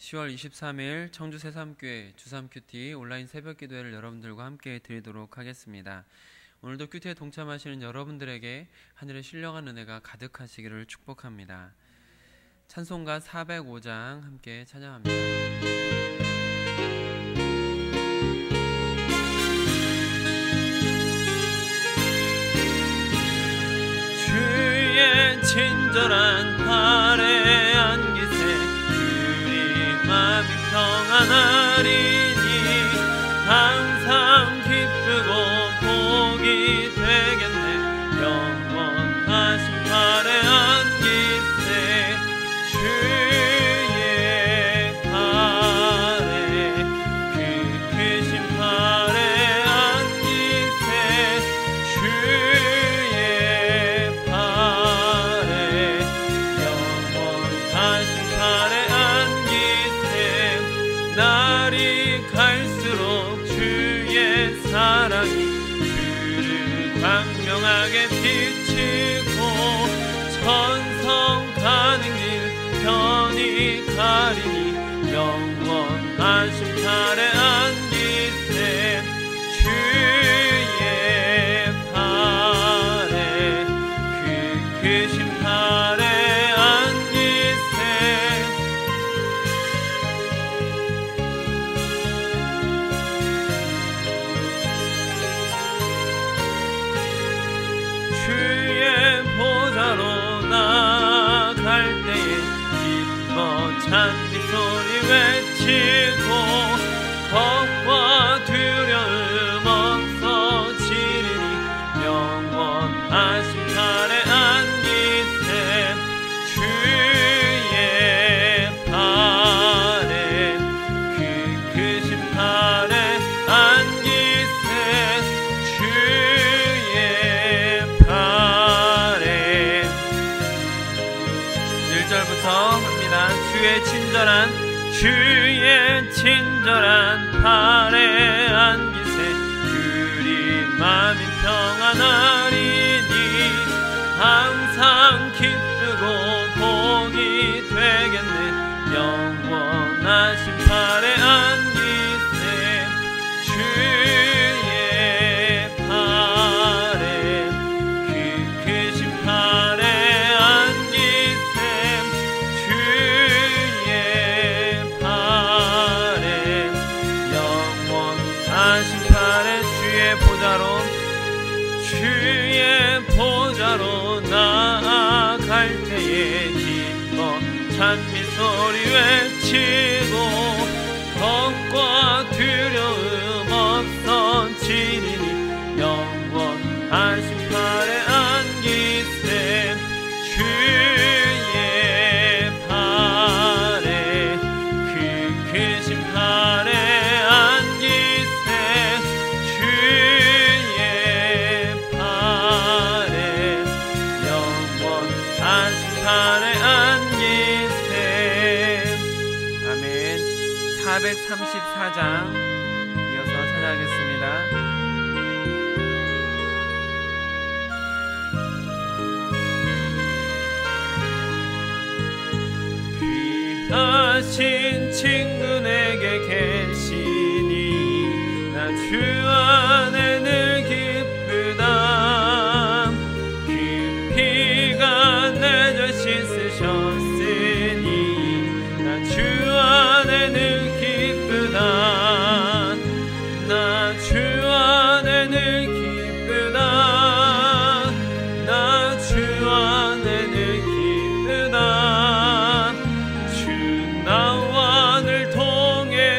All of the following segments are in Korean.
10월 23일 청주 새삼교회 주삼큐티 온라인 새벽기도회를 여러분들과 함께 드리도록 하겠습니다. 오늘도 큐티에 동참하시는 여러분들에게 하늘의 신령한 은혜가 가득하시기를 축복합니다. 찬송가 405장 함께 찬양합니다. 주의 친절한 팔에 안기세 우리 마음이 평안하리니 항상 기쁘고 복이 되겠네. 영원하신 팔에 안기세 주의 팔에 그 크신 팔에 안기세 주의 팔에 영원하신 팔에 안기세 날이 갈수록 주의 사랑이 주를 광명하게 비치고 천성 가는 길 편히 가리니 영원하신 팔에 안기세 주의 팔에 그 크신 팔에 안기세 주의 보좌로 나아갈 때에 기뻐 찬미 소리 외치고 겁과 두려움 없어지리니 영원하신 팔에 안기세 주의 팔에 그 크신 팔에 안기세 주의 팔에 1절부터 합니다. 주의 친절한 팔에 안기세 우리 마음이 평안하리니 항상 기쁘고 복이 되겠네. 영원하신 팔에 안기세 주의 팔에 그 크신 팔에 안기세 주의 팔에 영원하신 팔에 주의 보좌로 나아갈 때에 기뻐 찬미 소리 외치고 겁과 두려움 없어지리니 영원하신 팔에 안기세 주의 팔에 그 크신 팔에 안기세 주의 팔에 영원하신 팔에 안기세. 아멘. 434장 이어서 찬양하겠습니다. 귀하신 친구 내게 계시니 나 주 안에 늘 기쁘다. 그 피가 내 죄 씻으셨으니 나 주 안에 늘 기쁘다. 나 주 안에 늘 기쁘다. 나 주 안에 늘 기쁘다. 주 나와 늘 동행하시니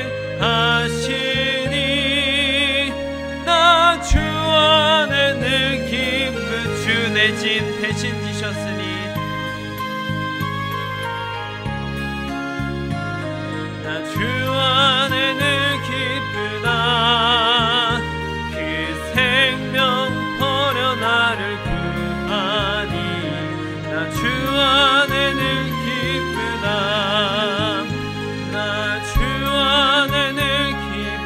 나 주 안에 늘 기쁘. 주 내 짐 대신 지셨으니 나 주 안에 늘 기쁘다. 그 생명 버려 나를 구하니 나 주 안에 늘 기쁘다. 나 주 안에 늘 기쁘다.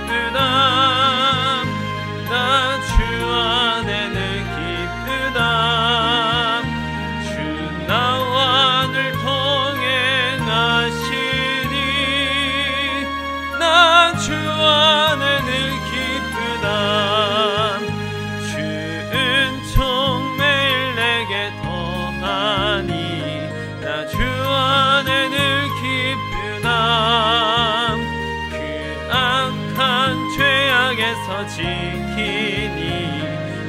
최악에서 지키니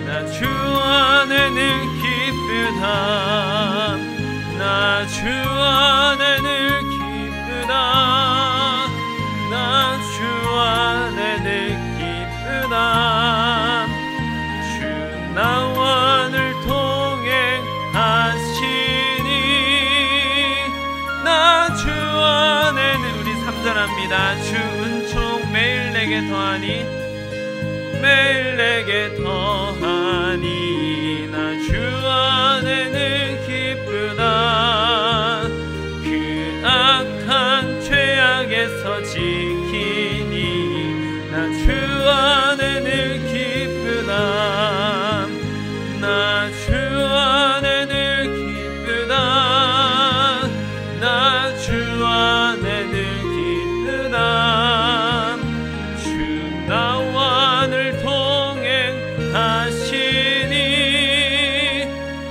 나 주 안에는 기쁘다. 나 주 안에는 기쁘다. 나 주 안에는 기쁘다. 주 나와 늘 동행하시니 나 주 안에는, 우리 3절합니다. 주 은총 매일 내게 더하니 매일 내게 더하니 나 주 안에는 기쁘다. 그 악한 죄악에서 지키니 나 주 안에는 기쁘다. 나 주 안에는 기쁘다. 나 주 안에는 기쁘다. 주 나와 늘 동행하시니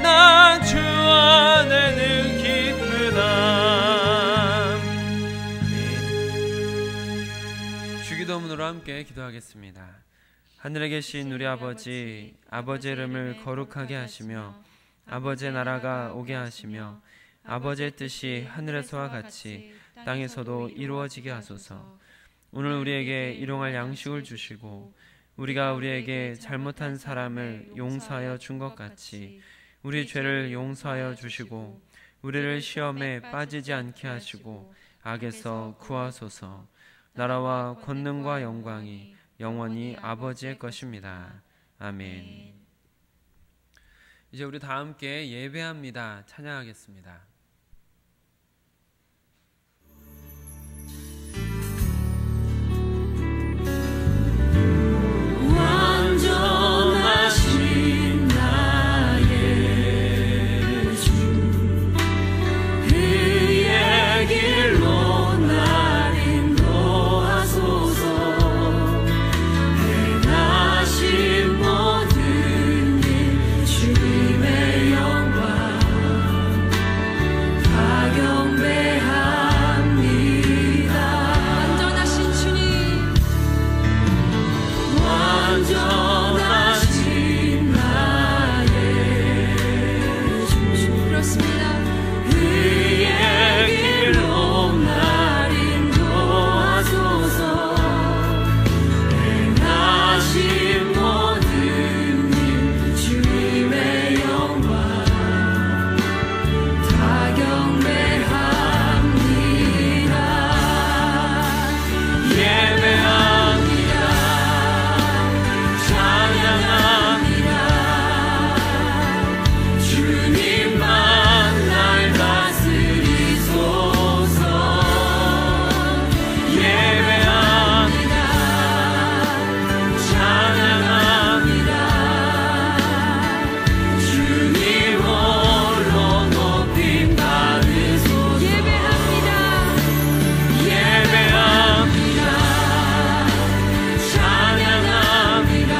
나 주 안에는 기쁘다. 아멘. 주기도문으로 함께 기도하겠습니다. 하늘에 계신 우리 아버지, 아버지의 이름을 거룩하게 하시며 아버지의 나라가 오게 하시며 아버지의 뜻이 하늘에서와 같이 땅에서도 이루어지게 하소서. 오늘 우리에게 일용할 양식을 주시고 우리가 우리에게 잘못한 사람을 용서하여 준 것 같이 우리 죄를 용서하여 주시고 우리를 시험에 빠지지 않게 하시고 악에서 구하소서. 나라와 권능과 영광이 영원히 아버지의 것입니다. 아멘. 이제 우리 다 함께 예배합니다. 찬양하겠습니다. 완전하신 나의 주 그의 길로 날 인도하소서. 행하신 모든 일 주님의 영광 다 경배합니다. 완전하신 주님, 완전하신 나의 주 그렇습니다. 그의 길로 날 인도하소서. 행하신 모든 일 주님의 영광 다 경배합니다. 예배합니다. 찬양합니다. 주님만 날 다스리소서. 예배합니다. 찬양합니다. 주님 홀로 높임 받으소서. 예배합니다. 예배합니다. 찬양합니다.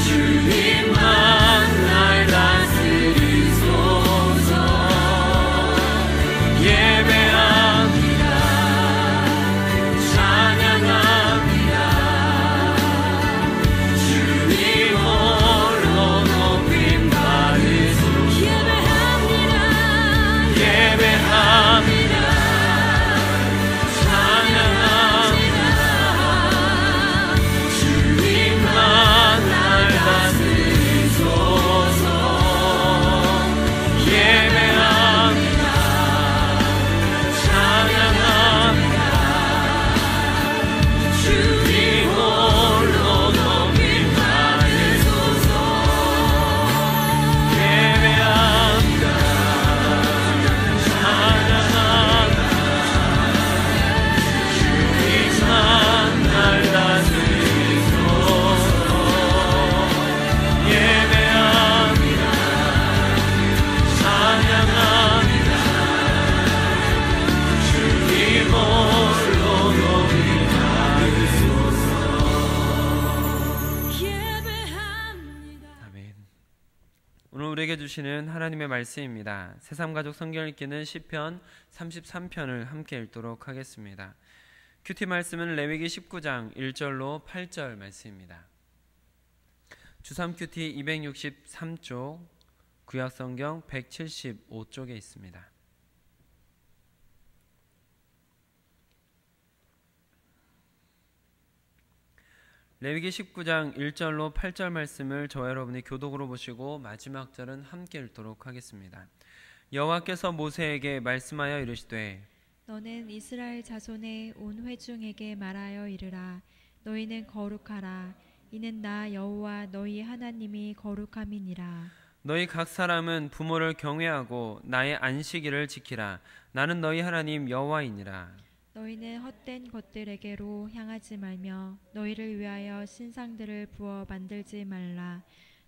주님만 날 다스리소서. 예배합니다. 찬양합니다. 주님 홀로 높임 받으소서. 예배합니다. 예배합니다. 찬양합니다. 주님만 날 다스리소서. 예배합니다. 찬양합니다. 주님 홀로 높임 받으소서. 예배합니다. 찬양합니다. 주님만 날 다스리소서. 예배합니다. 찬양합니다. 주님 홀로 높임 받으소서. 예배합니다. 아멘. 오늘 우리에게 주시는 하나님의 말씀입니다. 새삼가족 성경 읽기는 시편 33편을 함께 읽도록 하겠습니다. 큐티 말씀은 레위기 19장 1절로 8절 말씀입니다. 주삼 큐티 263쪽, 구약성경 175쪽에 있습니다. 레위기 19장 1절로 8절 말씀을 저와 여러분이 교독으로 보시고 마지막 절은 함께 읽도록 하겠습니다. 여호와께서 모세에게 말씀하여 이르시되 너는 이스라엘 자손의 온 회중에게 말하여 이르라. 너희는 거룩하라. 이는 나 여호와 너희 하나님이 거룩함이니라. 너희 각 사람은 부모를 경외하고 나의 안식일을 지키라. 나는 너희 하나님 여호와이니라. 너희는 헛된 것들에게로 향하지 말며 너희를 위하여 신상들을 부어 만들지 말라.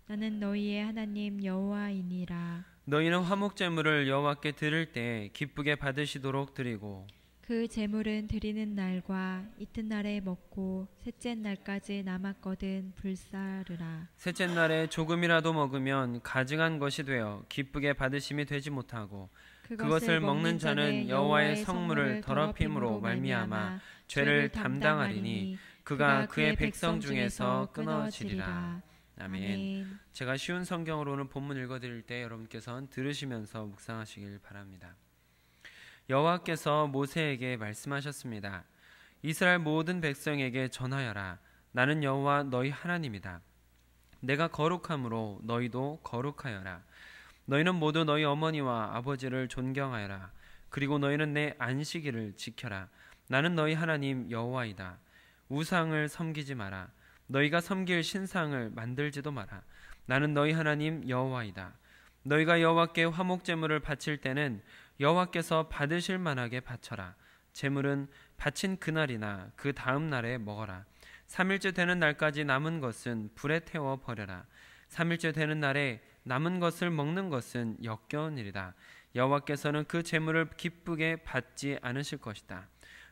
나는 너희의 하나님 여호와이니라. 너희는 화목 제물을 여호와께 드릴 때 기쁘게 받으시도록 드리고 그 제물은 드리는 날과 이튿날에 먹고 셋째 날까지 남았거든 불사르라. 셋째 날에 조금이라도 먹으면 가증한 것이 되어 기쁘게 받으심이 되지 못하고 그것을 먹는 자는 여호와의 성물을 더럽힘으로 말미암아 죄를 담당하리니 그가 그의 백성 중에서 끊어지리라. 아멘. 제가 쉬운 성경으로는 본문 읽어드릴 때 여러분께서는 들으시면서 묵상하시길 바랍니다. 여호와께서 모세에게 말씀하셨습니다. 이스라엘 모든 백성에게 전하여라. 나는 여호와 너희 하나님이다. 내가 거룩함으로 너희도 거룩하여라. 너희는 모두 너희 어머니와 아버지를 존경하여라. 그리고 너희는 내 안식일을 지켜라. 나는 너희 하나님 여호와이다. 우상을 섬기지 마라. 너희가 섬길 신상을 만들지도 마라. 나는 너희 하나님 여호와이다. 너희가 여호와께 화목 제물을 바칠 때는 여호와께서 받으실 만하게 바쳐라. 제물은 바친 그날이나 그 다음 날에 먹어라. 3일째 되는 날까지 남은 것은 불에 태워 버려라. 3일째 되는 날에 남은 것을 먹는 것은 역겨운 일이다. 여호와께서는 그 제물을 기쁘게 받지 않으실 것이다.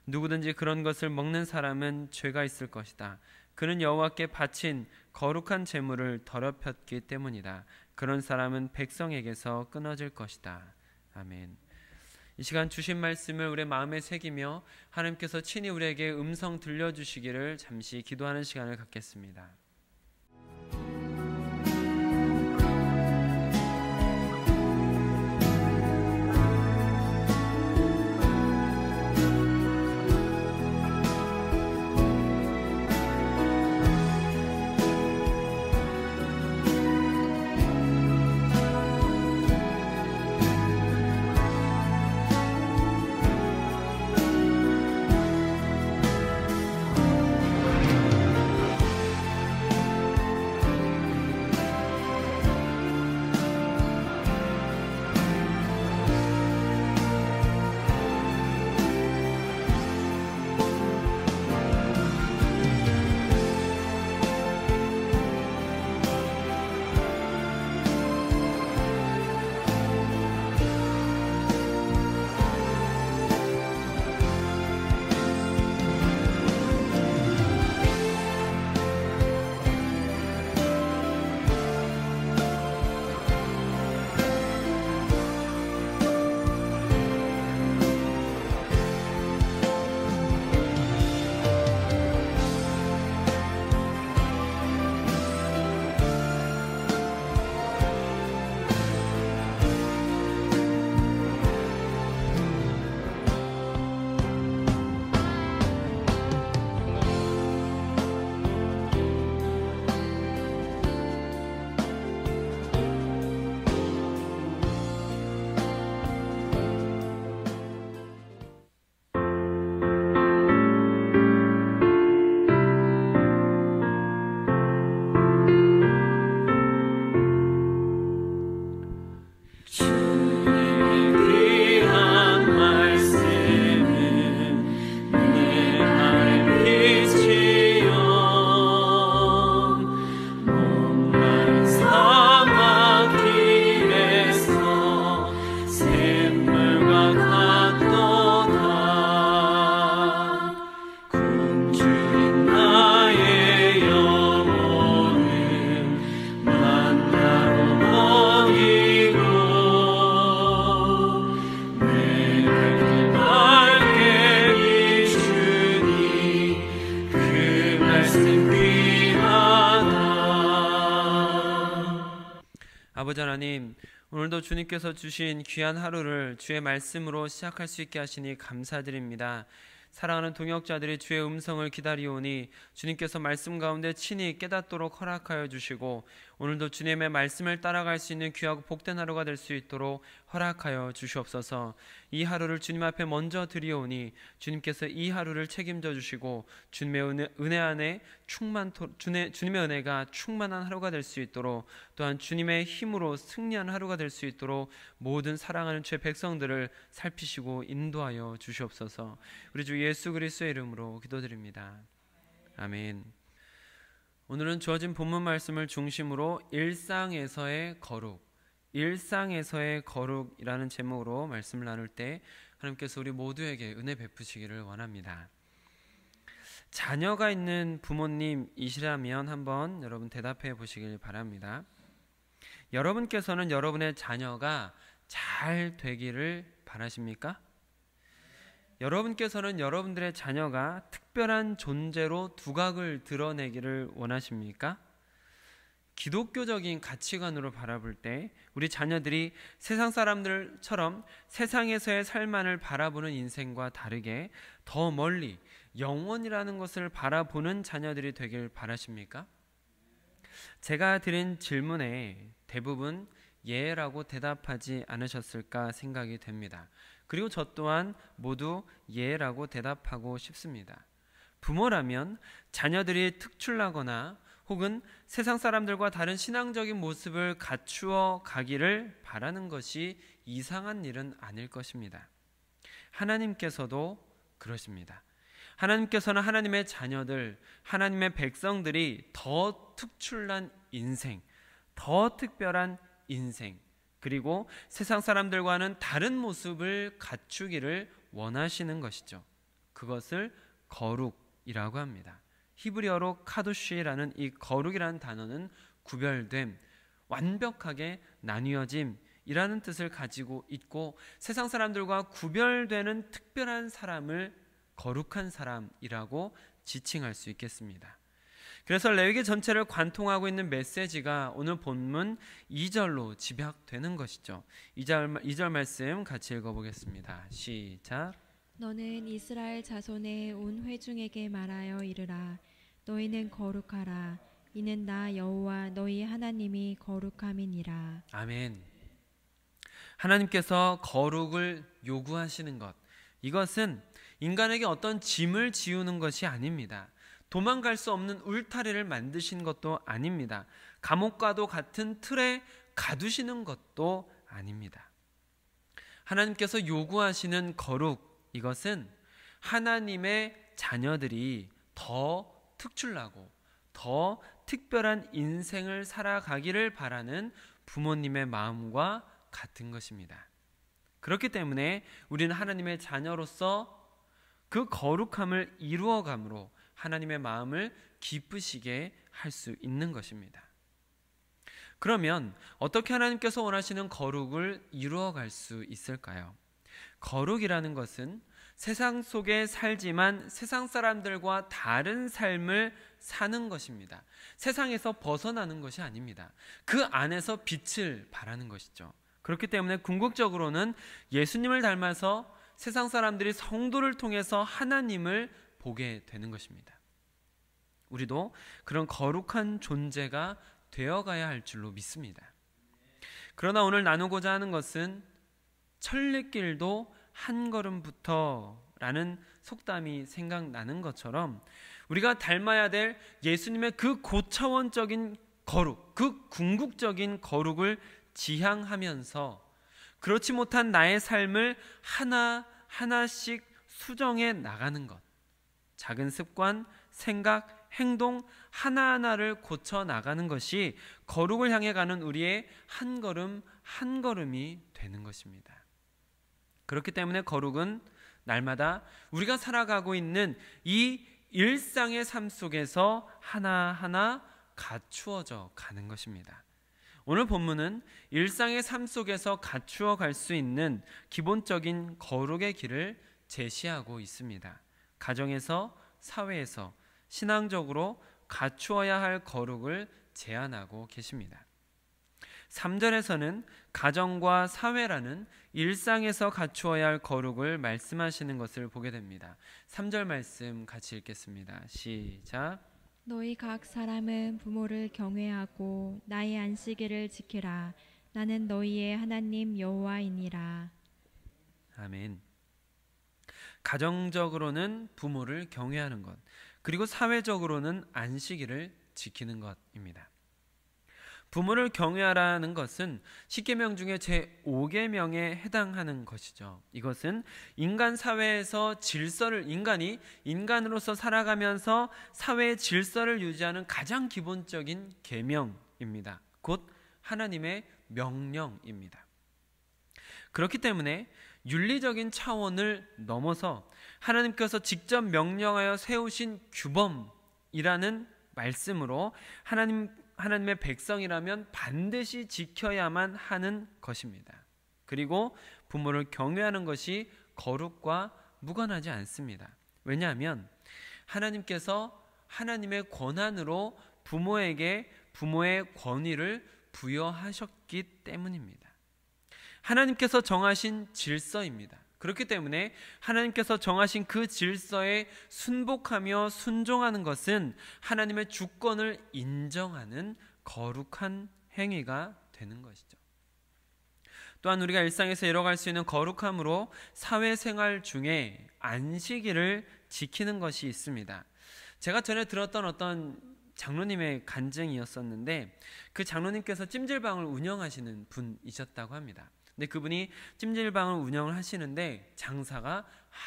누구든지 그런 것을 먹는 사람은 죄가 있을 것이다. 그는 여호와께 바친 거룩한 제물을 더럽혔기 때문이다. 그런 사람은 백성에게서 끊어질 것이다. 아멘. 이 시간 주신 말씀을 우리의 마음에 새기며 하나님께서 친히 우리에게 음성 들려주시기를 잠시 기도하는 시간을 갖겠습니다. 말씀 귀하다. 아버지 하나님, 오늘도 주님께서 주신 귀한 하루를 주의 말씀으로 시작할 수 있게 하시니 감사드립니다. 사랑하는 동역자들이 주의 음성을 기다리오니 주님께서 말씀 가운데 친히 깨닫도록 허락하여 주시고, 오늘도 주님의 말씀을 따라갈 수 있는 귀하고 복된 하루가 될 수 있도록 허락하여 주시옵소서. 이 하루를 주님 앞에 먼저 드리오니 주님께서 이 하루를 책임져 주시고 주님의 은혜 안에 주님의 은혜가 충만한 하루가 될 수 있도록, 또한 주님의 힘으로 승리한 하루가 될 수 있도록 모든 사랑하는 주의 백성들을 살피시고 인도하여 주시옵소서. 우리 주 예수 그리스도의 이름으로 기도드립니다. 아멘. 오늘은 주어진 본문 말씀을 중심으로 일상에서의 거룩이라는 제목으로 말씀을 나눌 때 하나님께서 우리 모두에게 은혜 베푸시기를 원합니다. 자녀가 있는 부모님이시라면 한번 여러분 대답해 보시길 바랍니다. 여러분께서는 여러분의 자녀가 잘 되기를 바라십니까? 여러분께서는 여러분들의 자녀가 특별한 존재로 두각을 드러내기를 원하십니까? 기독교적인 가치관으로 바라볼 때 우리 자녀들이 세상 사람들처럼 세상에서의 삶만을 바라보는 인생과 다르게 더 멀리 영원이라는 것을 바라보는 자녀들이 되길 바라십니까? 제가 드린 질문에 대부분 예라고 대답하지 않으셨을까 생각이 됩니다. 그리고 저 또한 모두 예라고 대답하고 싶습니다. 부모라면 자녀들이 특출나거나 혹은 세상 사람들과 다른 신앙적인 모습을 갖추어 가기를 바라는 것이 이상한 일은 아닐 것입니다. 하나님께서도 그러십니다. 하나님께서는 하나님의 자녀들, 하나님의 백성들이 더 특출난 인생, 더 특별한 인생, 그리고 세상 사람들과는 다른 모습을 갖추기를 원하시는 것이죠. 그것을 거룩이라고 합니다. 히브리어로 카도시라는 이 거룩이라는 단어는 구별됨, 완벽하게 나뉘어짐이라는 뜻을 가지고 있고, 세상 사람들과 구별되는 특별한 사람을 거룩한 사람이라고 지칭할 수 있겠습니다. 그래서 레위기 전체를 관통하고 있는 메시지가 오늘 본문 2절로 집약되는 것이죠. 2절 말씀 같이 읽어보겠습니다. 시작. 너는 이스라엘 자손의 온 회중에게 말하여 이르라. 너희는 거룩하라. 이는 나 여호와 너희 하나님이 거룩함이니라. 아멘. 하나님께서 거룩을 요구하시는 것, 이것은 인간에게 어떤 짐을 지우는 것이 아닙니다. 도망갈 수 없는 울타리를 만드신 것도 아닙니다. 감옥과도 같은 틀에 가두시는 것도 아닙니다. 하나님께서 요구하시는 거룩, 이것은 하나님의 자녀들이 더 특출나고 더 특별한 인생을 살아가기를 바라는 부모님의 마음과 같은 것입니다. 그렇기 때문에 우리는 하나님의 자녀로서 그 거룩함을 이루어감으로 하나님의 마음을 기쁘시게 할 수 있는 것입니다. 그러면 어떻게 하나님께서 원하시는 거룩을 이루어갈 수 있을까요? 거룩이라는 것은 세상 속에 살지만 세상 사람들과 다른 삶을 사는 것입니다. 세상에서 벗어나는 것이 아닙니다. 그 안에서 빛을 발하는 것이죠. 그렇기 때문에 궁극적으로는 예수님을 닮아서 세상 사람들이 성도를 통해서 하나님을 보게 되는 것입니다. 우리도 그런 거룩한 존재가 되어가야 할 줄로 믿습니다. 그러나 오늘 나누고자 하는 것은 천리길도 한 걸음부터라는 속담이 생각나는 것처럼 우리가 닮아야 될 예수님의 그 고차원적인 거룩, 그 궁극적인 거룩을 지향하면서 그렇지 못한 나의 삶을 하나하나씩 수정해 나가는 것, 작은 습관, 생각, 행동 하나하나를 고쳐 나가는 것이 거룩을 향해 가는 우리의 한 걸음 한 걸음이 되는 것입니다. 그렇기 때문에 거룩은 날마다 우리가 살아가고 있는 이 일상의 삶 속에서 하나하나 갖추어져 가는 것입니다. 오늘 본문은 일상의 삶 속에서 갖추어 갈 수 있는 기본적인 거룩의 길을 제시하고 있습니다. 가정에서, 사회에서, 신앙적으로 갖추어야 할 거룩을 제안하고 계십니다. 3절에서는 가정과 사회라는 일상에서 갖추어야 할 거룩을 말씀하시는 것을 보게 됩니다. 3절 말씀 같이 읽겠습니다. 시작. 너희 각 사람은 부모를 경외하고 나의 안식일을 지키라. 나는 너희의 하나님 여호와이니라. 아멘. 가정적으로는 부모를 경외하는 것, 그리고 사회적으로는 안식일을 지키는 것입니다. 부모를 경외하라는 것은 10계명 중에 제5계명에 해당하는 것이죠. 이것은 인간 사회에서 인간이 인간으로서 살아가면서 사회의 질서를 유지하는 가장 기본적인 계명입니다. 곧 하나님의 명령입니다. 그렇기 때문에 윤리적인 차원을 넘어서 하나님께서 직접 명령하여 세우신 규범이라는 말씀으로 하나님의 백성이라면 반드시 지켜야만 하는 것입니다. 그리고 부모를 경외하는 것이 거룩과 무관하지 않습니다. 왜냐하면 하나님께서 하나님의 권한으로 부모에게 부모의 권위를 부여하셨기 때문입니다. 하나님께서 정하신 질서입니다. 그렇기 때문에 하나님께서 정하신 그 질서에 순복하며 순종하는 것은 하나님의 주권을 인정하는 거룩한 행위가 되는 것이죠. 또한 우리가 일상에서 이뤄갈 수 있는 거룩함으로 사회생활 중에 안식일을 지키는 것이 있습니다. 제가 전에 들었던 어떤 장로님의 간증이었었는데 그 장로님께서 찜질방을 운영하시는 분이셨다고 합니다. 근데 그분이 찜질방을 운영을 하시는데 장사가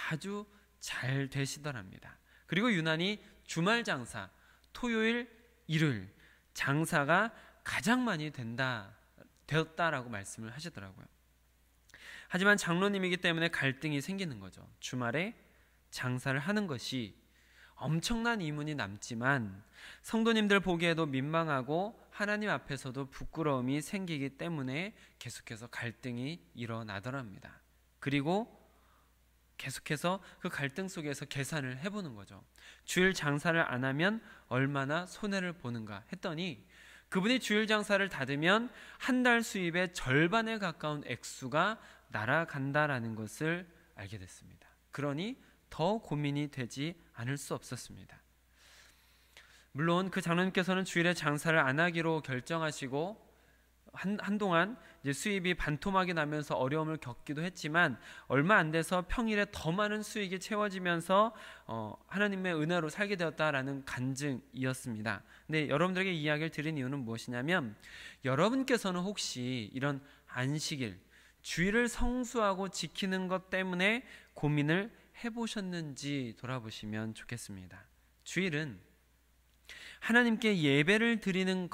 아주 잘 되시더랍니다. 그리고 유난히 주말 장사, 토요일, 일요일 장사가 가장 많이 되었다라고 말씀을 하시더라고요. 하지만 장로님이기 때문에 갈등이 생기는 거죠. 주말에 장사를 하는 것이 엄청난 이문이 남지만 성도님들 보기에도 민망하고 하나님 앞에서도 부끄러움이 생기기 때문에 계속해서 갈등이 일어나더랍니다. 그리고 계속해서 그 갈등 속에서 계산을 해보는 거죠. 주일 장사를 안 하면 얼마나 손해를 보는가 했더니 그분이 주일 장사를 닫으면 한 달 수입의 절반에 가까운 액수가 날아간다라는 것을 알게 됐습니다. 그러니 더 고민이 되지 않을 수 없었습니다. 물론 그 장로님께서는 주일에 장사를 안 하기로 결정하시고 한동안 이제 수입이 반토막이 나면서 어려움을 겪기도 했지만 얼마 안 돼서 평일에 더 많은 수익이 채워지면서 하나님의 은혜로 살게 되었다라는 간증이었습니다. 근데 여러분들에게 이 이야기를 드린 이유는 무엇이냐면 여러분께서는 혹시 이런 안식일, 주일을 성수하고 지키는 것 때문에 고민을 해보셨는지 돌아보시면 좋겠습니다. 주일은 하나님께 예배를 드리는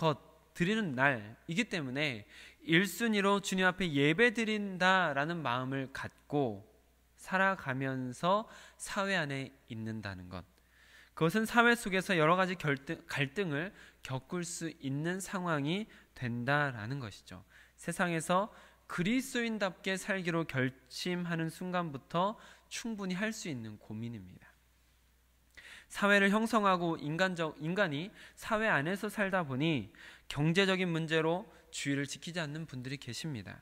날이기 때문에 1순위로 주님 앞에 예배 드린다라는 마음을 갖고 살아가면서 사회 안에 있는다는 것, 그것은 사회 속에서 여러 가지 갈등을 겪을 수 있는 상황이 된다라는 것이죠. 세상에서 그리스도인답게 살기로 결심하는 순간부터 충분히 할 수 있는 고민입니다. 사회를 형성하고 인간이 사회 안에서 살다 보니 경제적인 문제로 주의를 지키지 않는 분들이 계십니다.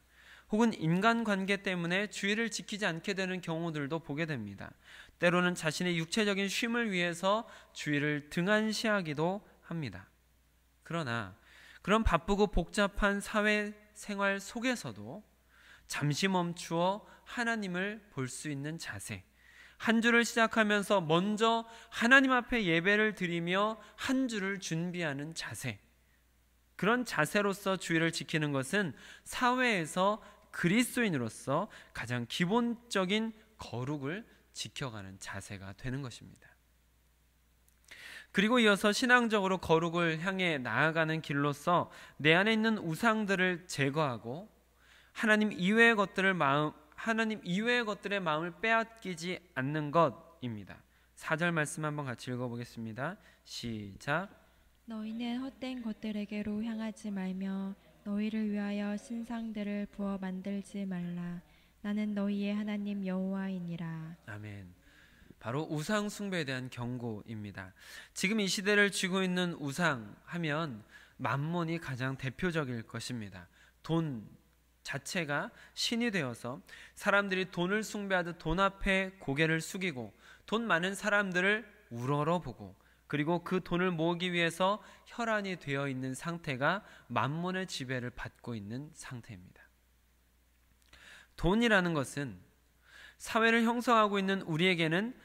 혹은 인간관계 때문에 주의를 지키지 않게 되는 경우들도 보게 됩니다. 때로는 자신의 육체적인 쉼을 위해서 주의를 등한시하기도 합니다. 그러나 그런 바쁘고 복잡한 사회생활 속에서도 잠시 멈추어 하나님을 볼 수 있는 자세, 한 주를 시작하면서 먼저 하나님 앞에 예배를 드리며 한 주를 준비하는 자세, 그런 자세로서 주의를 지키는 것은 사회에서 그리스도인으로서 가장 기본적인 거룩을 지켜가는 자세가 되는 것입니다. 그리고 이어서 신앙적으로 거룩을 향해 나아가는 길로서 내 안에 있는 우상들을 제거하고 하나님 이외의 것들의 마음을 빼앗기지 않는 것입니다. 4절 말씀 한번 같이 읽어보겠습니다. 시작. 너희는 헛된 것들에게로 향하지 말며 너희를 위하여 신상들을 부어 만들지 말라. 나는 너희의 하나님 여호와이니라. 아멘. 바로 우상 숭배에 대한 경고입니다. 지금 이 시대를 쥐고 있는 우상 하면 만몬이 가장 대표적일 것입니다. 돈 자체가 신이 되어서 사람들이 돈을 숭배하듯 돈 앞에 고개를 숙이고 돈 많은 사람들을 우러러보고 그리고 그 돈을 모으기 위해서 혈안이 되어 있는 상태가 만몬의 지배를 받고 있는 상태입니다. 돈이라는 것은 사회를 형성하고 있는 우리에게는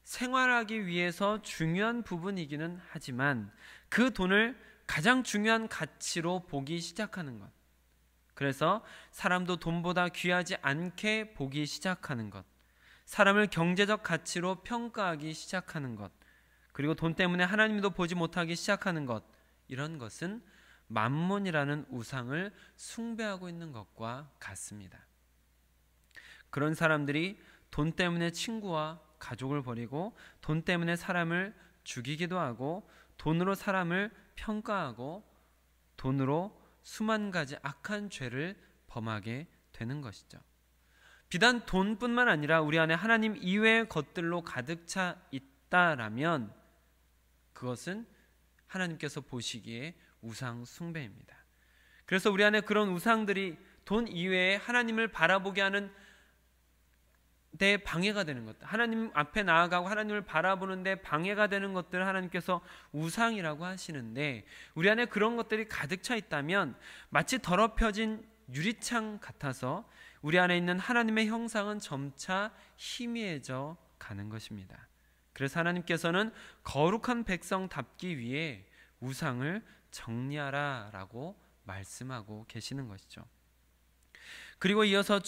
생활하기 위해서 중요한 부분이기는 하지만 그 돈을 가장 중요한 가치로 보기 시작하는 것, 그래서 사람도 돈보다 귀하지 않게 보기 시작하는 것, 사람을 경제적 가치로 평가하기 시작하는 것, 그리고 돈 때문에 하나님도 보지 못하기 시작하는 것, 이런 것은 만몬이라는 우상을 숭배하고 있는 것과 같습니다. 그런 사람들이 돈 때문에 친구와 가족을 버리고 돈 때문에 사람을 죽이기도 하고 돈으로 사람을 평가하고 돈으로 수만 가지 악한 죄를 범하게 되는 것이죠. 비단 돈뿐만 아니라 우리 안에 하나님 이외의 것들로 가득 차 있다라면 그것은 하나님께서 보시기에 우상 숭배입니다. 그래서 우리 안에 그런 우상들이 돈 이외에 하나님을 바라보게 하는 데 방해가 되는 것, 하나님 앞에 나아가고 하나님을 바라보는 데 방해가 되는 것들을 하나님께서 우상이라고 하시는데, 우리 안에 그런 것들이 가득 차 있다면 마치 더럽혀진 유리창 같아서 우리 안에 있는 하나님의 형상은 점차 희미해져 가는 것입니다. 그래서 하나님께서는 거룩한 백성답기 위해 우상을 정리하라라고 말씀하고 계시는 것이죠. 그리고 이어서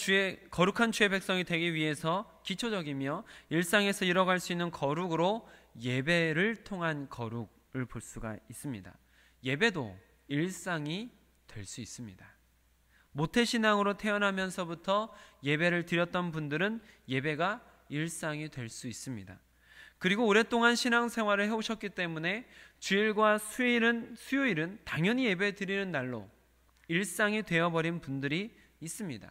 거룩한 주의 백성이 되기 위해서 기초적이며 일상에서 이뤄갈 수 있는 거룩으로 예배를 통한 거룩을 볼 수가 있습니다. 예배도 일상이 될 수 있습니다. 모태신앙으로 태어나면서부터 예배를 드렸던 분들은 예배가 일상이 될 수 있습니다. 그리고 오랫동안 신앙생활을 해오셨기 때문에 주일과 수요일은 당연히 예배 드리는 날로 일상이 되어버린 분들이 있습니다.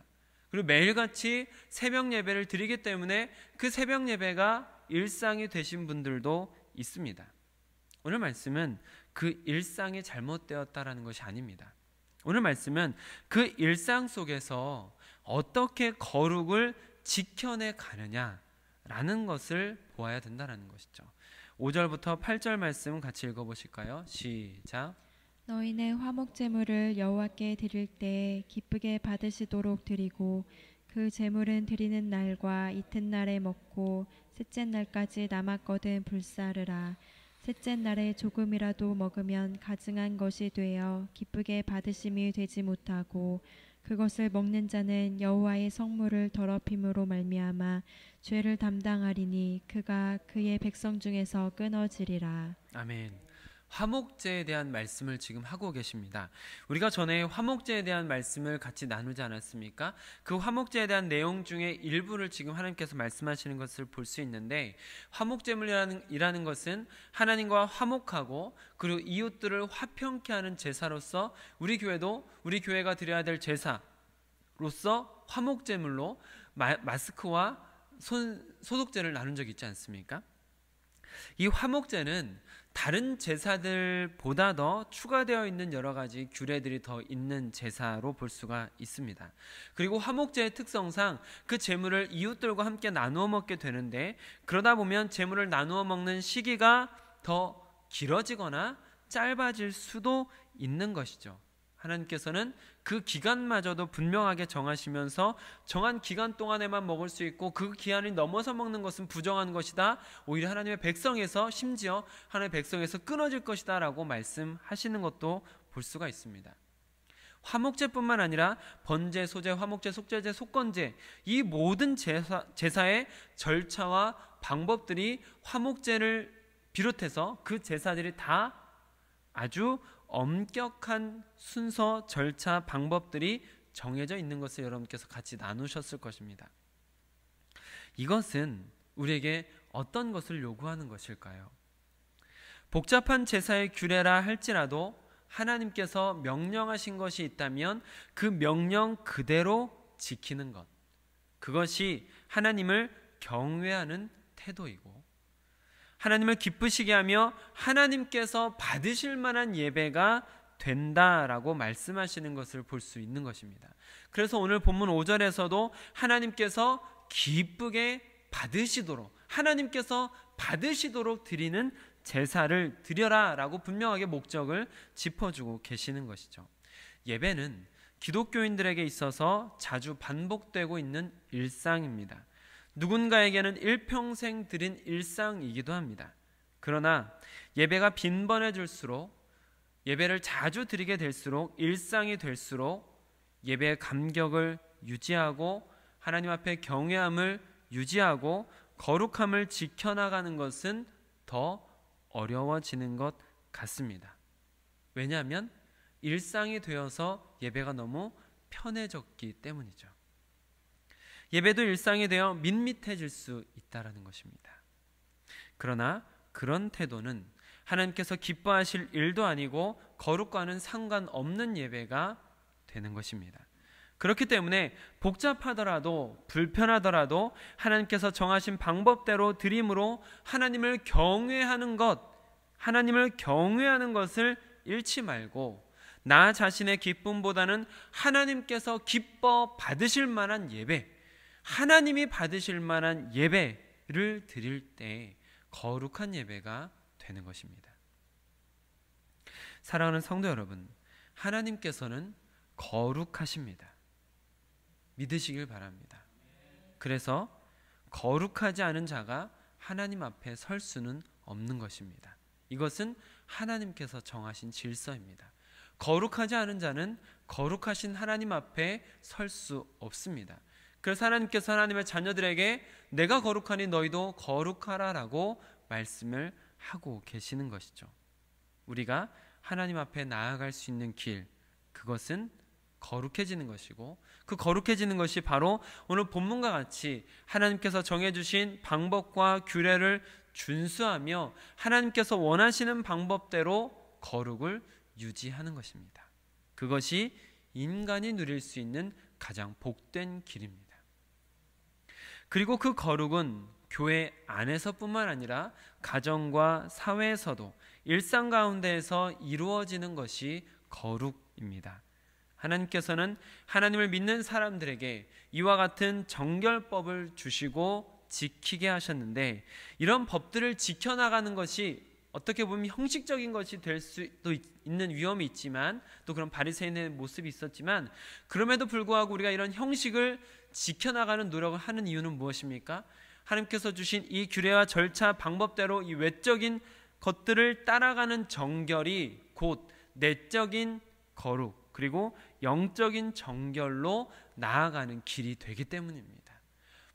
그리고 매일같이 새벽 예배를 드리기 때문에 그 새벽 예배가 일상이 되신 분들도 있습니다. 오늘 말씀은 그 일상이 잘못되었다라는 것이 아닙니다. 오늘 말씀은 그 일상 속에서 어떻게 거룩을 지켜내 가느냐라는 것을 보아야 된다는 것이죠. 5절부터 8절 말씀 같이 읽어보실까요? 시작. 너희는 화목 제물을 여호와께 드릴 때 기쁘게 받으시도록 드리고 그 제물은 드리는 날과 이튿날에 먹고 셋째 날까지 남았거든 불사르라. 셋째 날에 조금이라도 먹으면 가증한 것이 되어 기쁘게 받으심이 되지 못하고 그것을 먹는 자는 여호와의 성물을 더럽힘으로 말미암아 죄를 담당하리니 그가 그의 백성 중에서 끊어지리라. 아멘. 화목제에 대한 말씀을 지금 하고 계십니다. 우리가 전에 화목제에 대한 말씀을 같이 나누지 않았습니까? 그 화목제에 대한 내용 중에 일부를 지금 하나님께서 말씀하시는 것을 볼 수 있는데, 화목제물이라는 것은 하나님과 화목하고 그리고 이웃들을 화평케 하는 제사로서 우리 교회가 드려야 될 제사로서 화목제물로 마스크와 소독제를 나눈 적이 있지 않습니까? 이 화목제는 다른 제사들보다 더 추가되어 있는 여러 가지 규례들이 더 있는 제사로 볼 수가 있습니다. 그리고 화목제의 특성상 그 제물을 이웃들과 함께 나누어 먹게 되는데, 그러다 보면 제물을 나누어 먹는 시기가 더 길어지거나 짧아질 수도 있는 것이죠. 하나님께서는 그 기간마저도 분명하게 정하시면서 정한 기간 동안에만 먹을 수 있고 그 기한이 넘어서 먹는 것은 부정한 것이다, 오히려 하나님의 백성에서, 심지어 하나님의 백성에서 끊어질 것이다 라고 말씀하시는 것도 볼 수가 있습니다. 화목제뿐만 아니라 번제, 소제, 화목제, 속죄제, 속건제, 이 모든 제사의 절차와 방법들이 화목제를 비롯해서 그 제사들이 다 아주 엄격한 순서, 절차, 방법들이 정해져 있는 것을 여러분께서 같이 나누셨을 것입니다. 이것은 우리에게 어떤 것을 요구하는 것일까요? 복잡한 제사의 규례라 할지라도 하나님께서 명령하신 것이 있다면 그 명령 그대로 지키는 것, 그것이 하나님을 경외하는 태도이고 하나님을 기쁘시게 하며 하나님께서 받으실 만한 예배가 된다라고 말씀하시는 것을 볼 수 있는 것입니다. 그래서 오늘 본문 5절에서도 하나님께서 기쁘게 받으시도록, 하나님께서 받으시도록 드리는 제사를 드려라 라고 분명하게 목적을 짚어주고 계시는 것이죠. 예배는 기독교인들에게 있어서 자주 반복되고 있는 일상입니다. 누군가에게는 일평생 드린 일상이기도 합니다. 그러나 예배가 빈번해질수록, 예배를 자주 드리게 될수록, 일상이 될수록 예배의 감격을 유지하고 하나님 앞에 경외함을 유지하고 거룩함을 지켜나가는 것은 더 어려워지는 것 같습니다. 왜냐하면 일상이 되어서 예배가 너무 편해졌기 때문이죠. 예배도 일상이 되어 밋밋해질 수 있다는 것입니다. 그러나 그런 태도는 하나님께서 기뻐하실 일도 아니고 거룩과는 상관없는 예배가 되는 것입니다. 그렇기 때문에 복잡하더라도 불편하더라도 하나님께서 정하신 방법대로 드림으로 하나님을 경외하는 것을 잃지 말고 나 자신의 기쁨보다는 하나님께서 기뻐 받으실 만한 예배, 하나님이 받으실 만한 예배를 드릴 때 거룩한 예배가 되는 것입니다. 사랑하는 성도 여러분, 하나님께서는 거룩하십니다. 믿으시길 바랍니다. 그래서 거룩하지 않은 자가 하나님 앞에 설 수는 없는 것입니다. 이것은 하나님께서 정하신 질서입니다. 거룩하지 않은 자는 거룩하신 하나님 앞에 설 수 없습니다. 그래서 하나님께서 하나님의 자녀들에게 내가 거룩하니 너희도 거룩하라라고 말씀을 하고 계시는 것이죠. 우리가 하나님 앞에 나아갈 수 있는 길, 그것은 거룩해지는 것이고, 그 거룩해지는 것이 바로 오늘 본문과 같이 하나님께서 정해주신 방법과 규례를 준수하며 하나님께서 원하시는 방법대로 거룩을 유지하는 것입니다. 그것이 인간이 누릴 수 있는 가장 복된 길입니다. 그리고 그 거룩은 교회 안에서뿐만 아니라 가정과 사회에서도 일상 가운데에서 이루어지는 것이 거룩입니다. 하나님께서는 하나님을 믿는 사람들에게 이와 같은 정결법을 주시고 지키게 하셨는데, 이런 법들을 지켜나가는 것이 어떻게 보면 형식적인 것이 될 수도 있는 위험이 있지만, 또 그런 바리새인의 모습이 있었지만, 그럼에도 불구하고 우리가 이런 형식을 지켜나가는 노력을 하는 이유는 무엇입니까? 하나님께서 주신 이 규례와 절차 방법대로 이 외적인 것들을 따라가는 정결이 곧 내적인 거룩, 그리고 영적인 정결로 나아가는 길이 되기 때문입니다.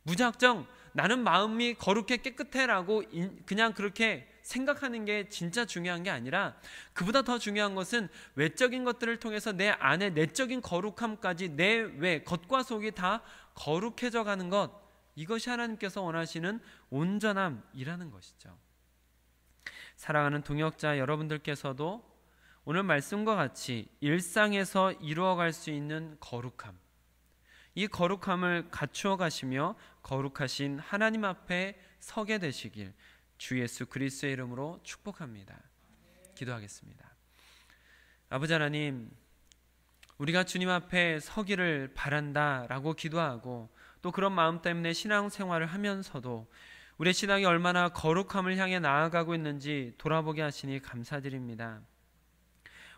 무작정 나는 마음이 거룩해 깨끗해라고 그냥 그렇게 생각하는 게 진짜 중요한 게 아니라, 그보다 더 중요한 것은 외적인 것들을 통해서 내 안에 내적인 거룩함까지 내 외 겉과 속이 다 거룩해져 가는 것, 이것이 하나님께서 원하시는 온전함이라는 것이죠. 사랑하는 동역자 여러분들께서도 오늘 말씀과 같이 일상에서 이루어갈 수 있는 거룩함, 이 거룩함을 갖추어 가시며 거룩하신 하나님 앞에 서게 되시길 주 예수 그리스도의 이름으로 축복합니다. 기도하겠습니다. 아버지 하나님, 우리가 주님 앞에 서기를 바란다라고 기도하고 또 그런 마음 때문에 신앙생활을 하면서도 우리의 신앙이 얼마나 거룩함을 향해 나아가고 있는지 돌아보게 하시니 감사드립니다.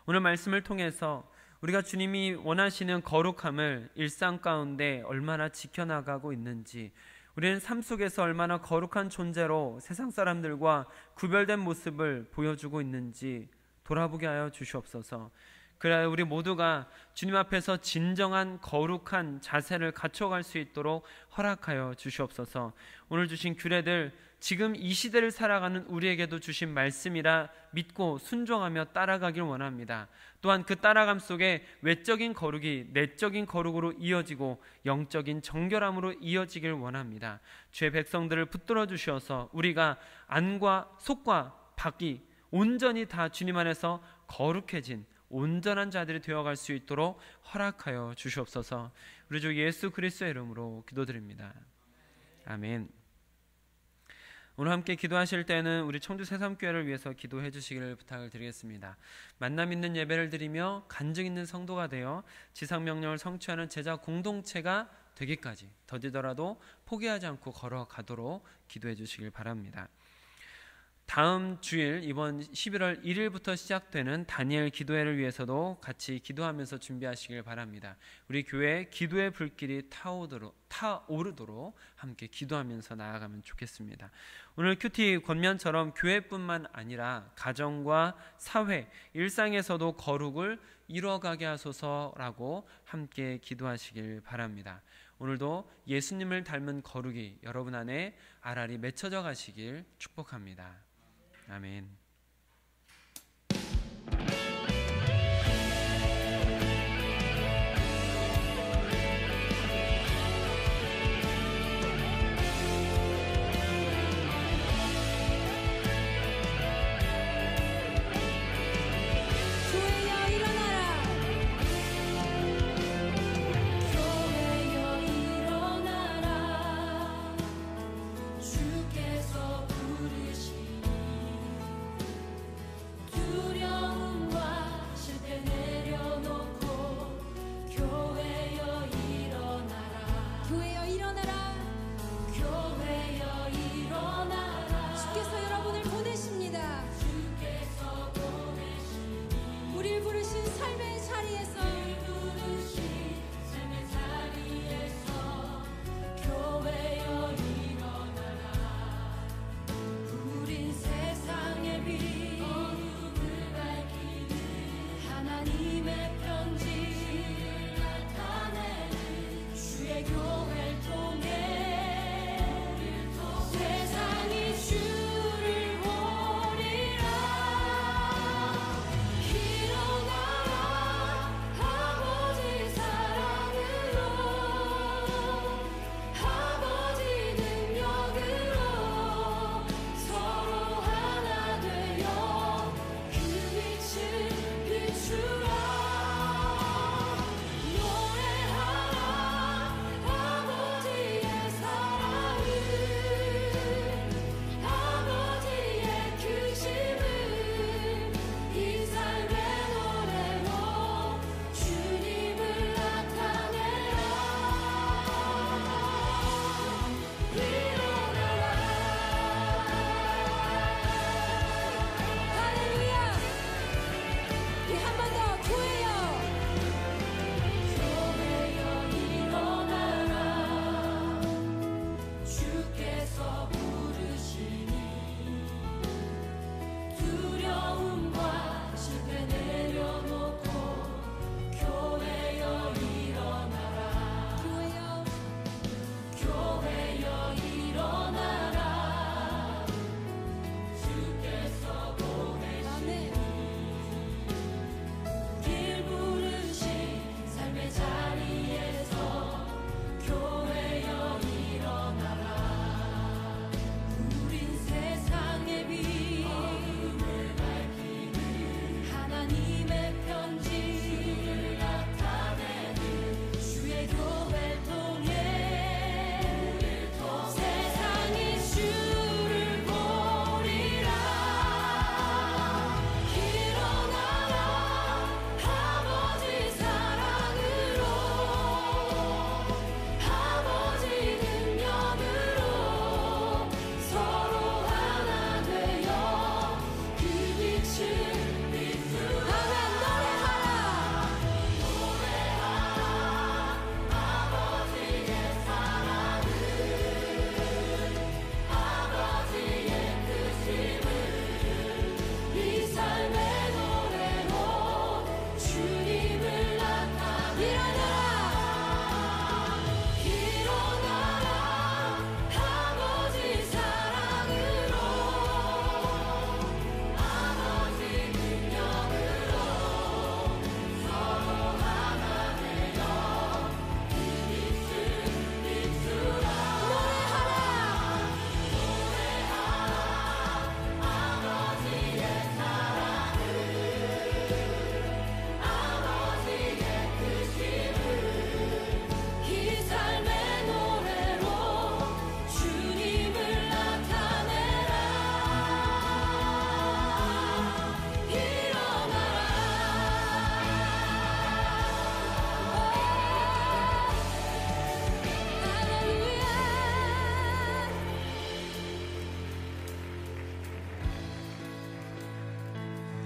오늘 말씀을 통해서 우리가 주님이 원하시는 거룩함을 일상 가운데 얼마나 지켜나가고 있는지, 우리는 삶 속에서 얼마나 거룩한 존재로 세상 사람들과 구별된 모습을 보여주고 있는지 돌아보게 하여 주시옵소서. 그래야 우리 모두가 주님 앞에서 진정한 거룩한 자세를 갖춰갈 수 있도록 허락하여 주시옵소서. 오늘 주신 규례들, 지금 이 시대를 살아가는 우리에게도 주신 말씀이라 믿고 순종하며 따라가길 원합니다. 또한 그 따라감 속에 외적인 거룩이 내적인 거룩으로 이어지고 영적인 정결함으로 이어지길 원합니다. 주의 백성들을 붙들어 주셔서 우리가 안과 속과 밖이 온전히 다 주님 안에서 거룩해진 온전한 자들이 되어갈 수 있도록 허락하여 주시옵소서. 우리 주 예수 그리스도의 이름으로 기도드립니다. 아멘. 오늘 함께 기도하실 때는 우리 청주 새삼교회를 위해서 기도해 주시기를 부탁을 드리겠습니다. 만남 있는 예배를 드리며 간증 있는 성도가 되어 지상명령을 성취하는 제자 공동체가 되기까지 더디더라도 포기하지 않고 걸어가도록 기도해 주시길 바랍니다. 다음 주일 이번 11월 1일부터 시작되는 다니엘 기도회를 위해서도 같이 기도하면서 준비하시길 바랍니다. 우리 교회에 기도의 불길이 타오르도록 함께 기도하면서 나아가면 좋겠습니다. 오늘 큐티 권면처럼 교회뿐만 아니라 가정과 사회, 일상에서도 거룩을 이뤄가게 하소서라고 함께 기도하시길 바랍니다. 오늘도 예수님을 닮은 거룩이 여러분 안에 알알이 맺혀져 가시길 축복합니다. 아멘. 주께서 부르시니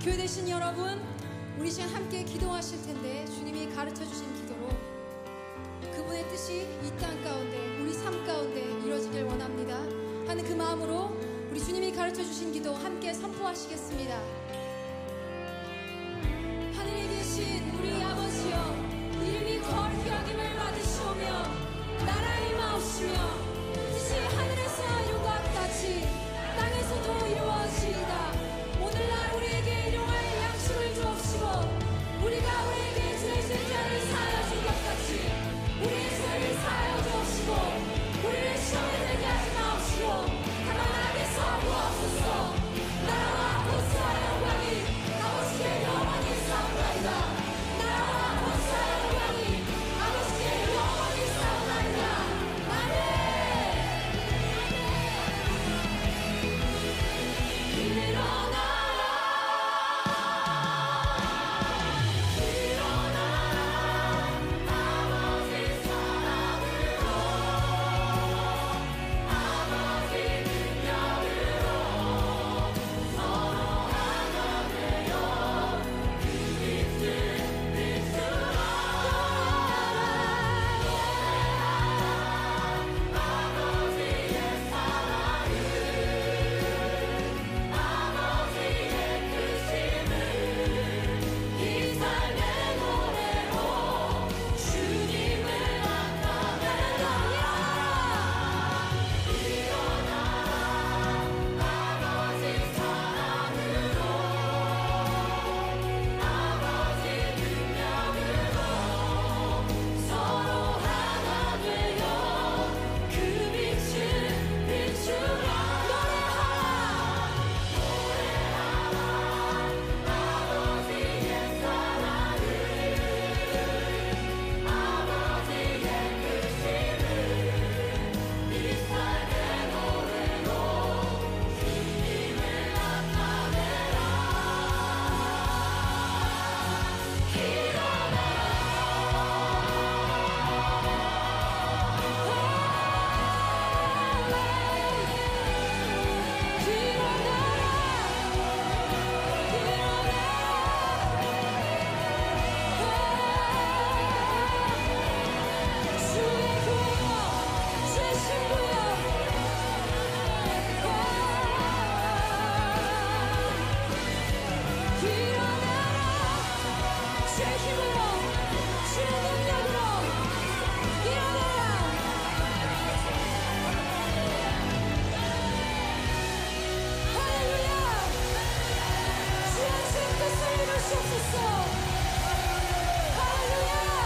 교회 되신 여러분, 우리 시간 함께 기도하실 텐데 주님이 가르쳐 주신 기도로 그분의 뜻이 이 땅 가운데 우리 삶 가운데 이루어지길 원합니다 하는 그 마음으로 우리 주님이 가르쳐 주신 기도 함께 선포하시겠습니다. 하늘에 계신 우리 아버지여, 이름이 거룩히 여김을 받으시오며 나라의 임하옵시며 뜻이 하늘에서 이룬 것 같이 땅에서도 이루어지이다. 오늘날 우리에게 일용할 양식을 주옵시고 우리가 우리에게 죄 지은 자를 사하여 준 것 같이 우리의 죄를 사하여 주옵시고 우리를 시험에 들게 하지 마옵시고 다만 악에서 구하옵소서. 나라와 권세와 영광이 아버지께 영원히 싸우나이다. 나라와 권세와 영광이 아버지께 영원히 싸우나이다. 아멘. 할렐루야.